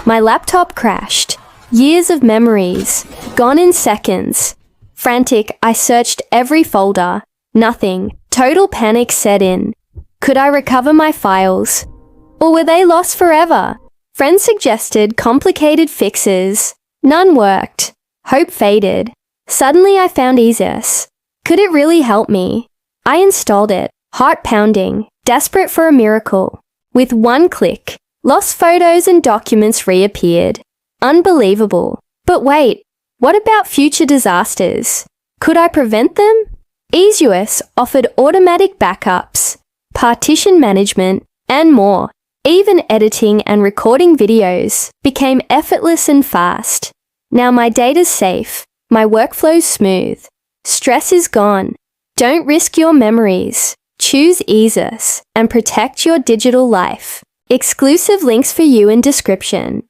My laptop crashed. Years of memories, gone in seconds. Frantic, I searched every folder. Nothing. Total panic set in. Could I recover my files? Or were they lost forever? Friends suggested complicated fixes. None worked. Hope faded. Suddenly I found EaseUS. Could it really help me? I installed it, heart pounding, desperate for a miracle. With one click, lost photos and documents reappeared. Unbelievable. But wait, what about future disasters? Could I prevent them? EaseUS offered automatic backups, partition management, and more. Even editing and recording videos became effortless and fast. Now my data's safe, my workflow's smooth. Stress is gone. Don't risk your memories. Choose EaseUS and protect your digital life. Exclusive links for you in description.